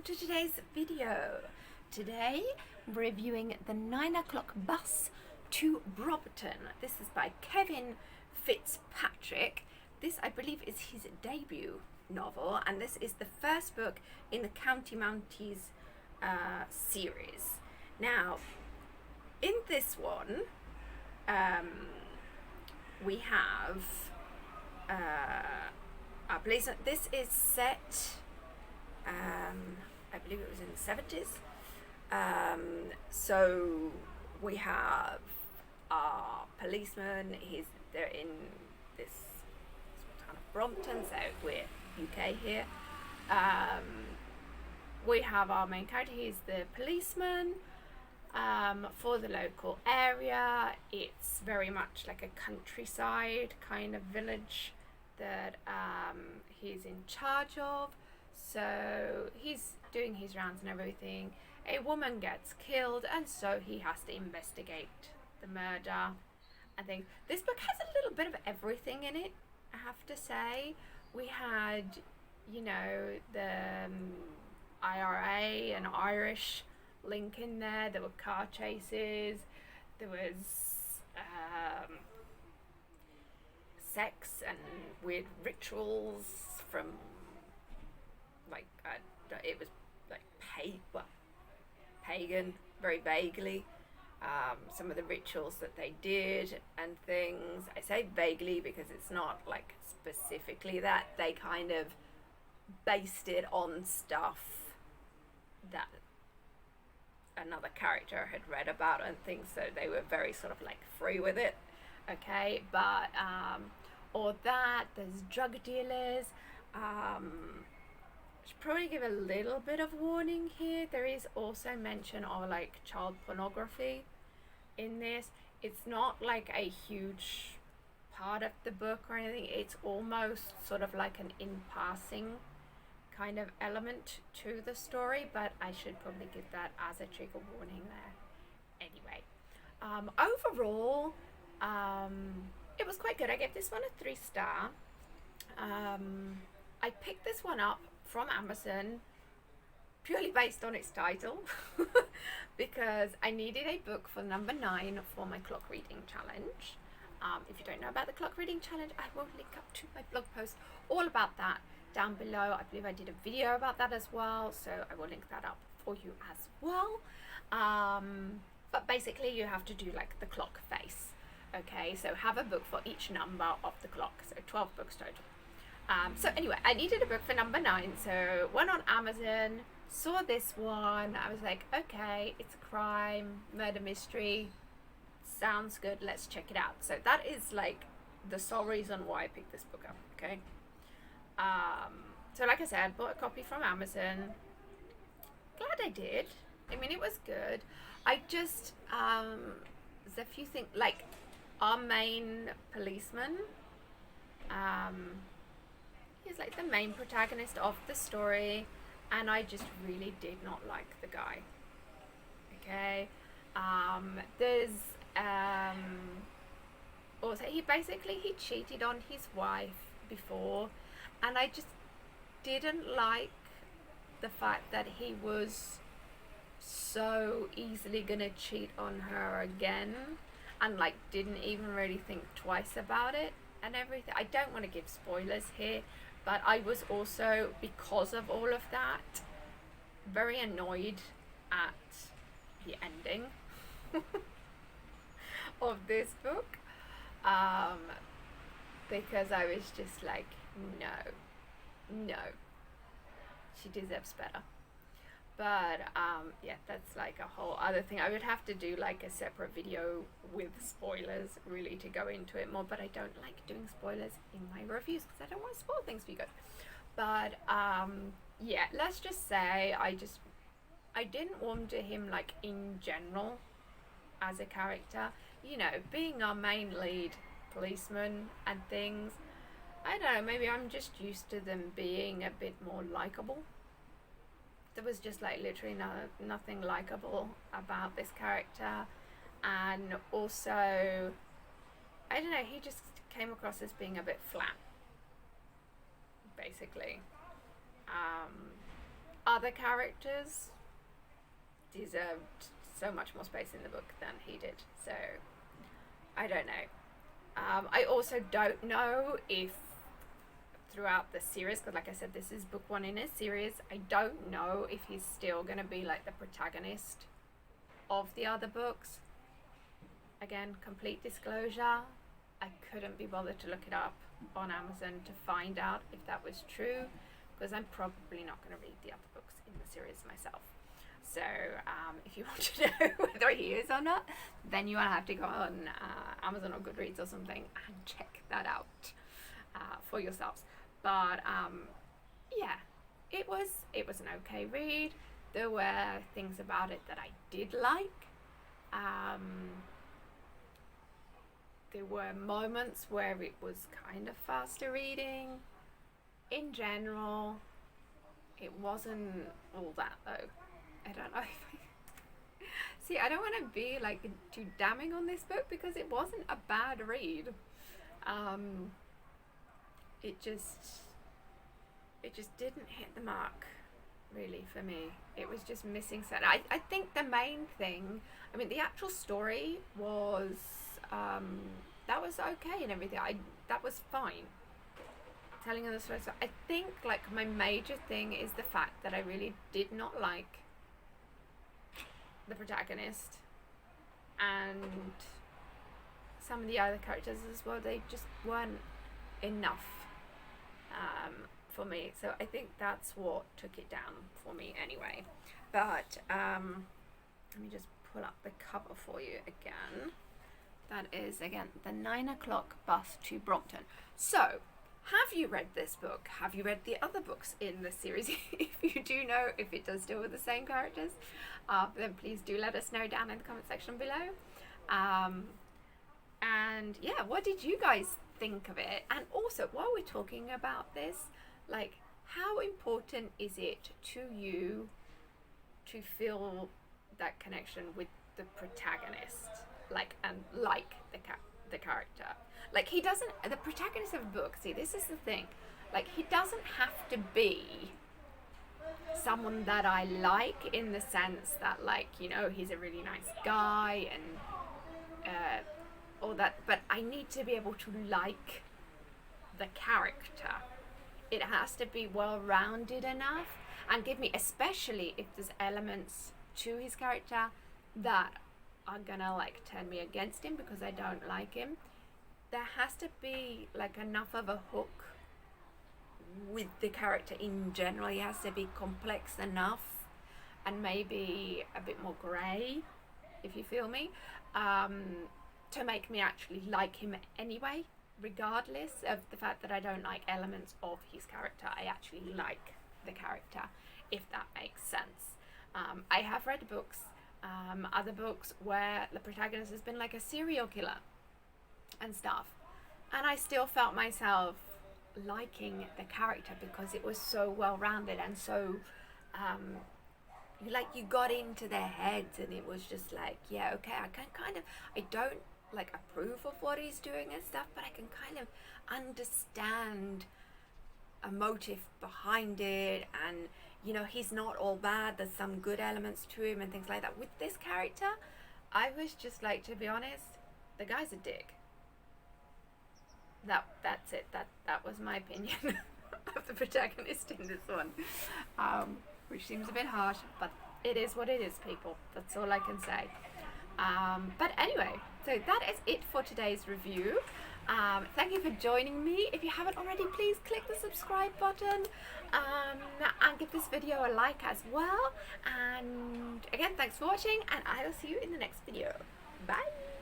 to today's video. Today, I'm reviewing the 9 o'clock bus to Brompton. This is by Kevin Fitzpatrick. This, I believe, is his debut novel, and this is the first book in the County Mounties series. Now, in this one, we have a place. This is set, I believe it was in the 70s. So we have our policeman. They're in this town of Brompton, so we're UK here. We have our main character. He's the policeman for the local area. It's very much like a countryside kind of village that he's in charge of. So he's doing his rounds and everything. A woman gets killed, and so he has to investigate the murder and things. This book has a little bit of everything in it, I have to say. We had, the IRA and Irish link in there. There were car chases. There was sex and weird rituals from, it was like pagan, very vaguely. Some of the rituals that they did and things. I say vaguely because it's not like specifically that. They kind of based it on stuff that another character had read about and things, so they were very sort of like free with it. Okay, but or that, there's drug dealers. Should probably give a little bit of warning here. There is also mention of like child pornography in this. It's not like a huge part of the book or anything. It's almost sort of like an in passing kind of element to the story, but I should probably give that as a trigger warning there. Anyway, overall, it was quite good. I gave this one a 3-star. I picked this one up from Amazon purely based on its title because I needed a book for number 9 for my clock reading challenge. If you don't know about the clock reading challenge, I will link up to my blog post all about that down below. I believe I did a video about that as well, so I will link that up for you as well. But basically you have to do like the clock face. Okay, so have a book for each number of the clock, so 12 books total. So anyway, I needed a book for number 9, so went on Amazon, saw this one. I was like, okay, it's a crime, murder mystery, sounds good, let's check it out. So that is like the sole reason why I picked this book up. Okay, so like I said, bought a copy from Amazon. Glad I did. I mean, it was good. I just there's a few things, like our main policeman, he's like the main protagonist of the story, and I just really did not like the guy. Okay, there's also he cheated on his wife before, and I just didn't like the fact that he was so easily gonna cheat on her again, and like didn't even really think twice about it and everything. I don't want to give spoilers here, but I was also, because of all of that, very annoyed at the ending of this book, because I was just like, no, she deserves better. But yeah, that's like a whole other thing. I would have to do like a separate video with spoilers really to go into it more, but I don't like doing spoilers in my reviews because I don't want to spoil things for you guys. But yeah, let's just say I didn't warm to him like in general as a character. Being our main lead policeman and things, I don't know, maybe I'm just used to them being a bit more likable. There was just like literally nothing likable about this character, and also I don't know, he just came across as being a bit flat basically. other characters deserved so much more space in the book than he did. So I don't know. I also don't know if throughout the series, because like I said, this is book 1 in a series, I don't know if he's still going to be like the protagonist of the other books. Again, complete disclosure, I couldn't be bothered to look it up on Amazon to find out if that was true, because I'm probably not going to read the other books in the series myself. So if you want to know whether he is or not, then you will have to go on Amazon or Goodreads or something and check that out for yourselves. But yeah, it was an okay read. There were things about it that I did like. There were moments where it was kind of faster reading. In general, it wasn't all that though. I don't know if see, I don't want to be like too damning on this book because it wasn't a bad read. It just didn't hit the mark really for me. It was just missing certain. I think the main thing, I mean, the actual story was that was okay and everything. That was fine. Telling the story. So I think like my major thing is the fact that I really did not like the protagonist and some of the other characters as well. They just weren't enough for me. So I think that's what took it down for me anyway. But let me just pull up the cover for you again. That is again the 9 o'clock bus to Brompton. So have you read this book? Have you read the other books in the series? If you do know if it does deal with the same characters, then please do let us know down in the comment section below. And yeah, what did you guys think of it? And also, while we're talking about this, like, how important is it to you to feel that connection with the protagonist, like, and like the character? Like, he doesn't, the protagonist of a book, see, this is the thing, like, he doesn't have to be someone that I like in the sense that, like, you know, he's a really nice guy and all that, but I need to be able to like the character. It has to be well-rounded enough and give me, especially if there's elements to his character that are gonna like turn me against him because I don't like him. There has to be like enough of a hook with the character in general. He has to be complex enough and maybe a bit more grey, if you feel me, to make me actually like him anyway, regardless of the fact that I don't like elements of his character. I actually like the character, if that makes sense. I have read books, other books where the protagonist has been like a serial killer and stuff, and I still felt myself liking the character because it was so well rounded and so like you got into their heads and it was just like, yeah, okay, I don't like approve of what he's doing and stuff, but I can kind of understand a motive behind it, and you know, he's not all bad, there's some good elements to him and things like that. With this character, I was just like, to be honest, the guy's a dick. That's it. That was my opinion of the protagonist in this one, which seems a bit harsh, but it is what it is, people. That's all I can say. But anyway, so that is it for today's review. Thank you for joining me. If you haven't already, please click the subscribe button and give this video a like as well. And again, thanks for watching, and I will see you in the next video. Bye.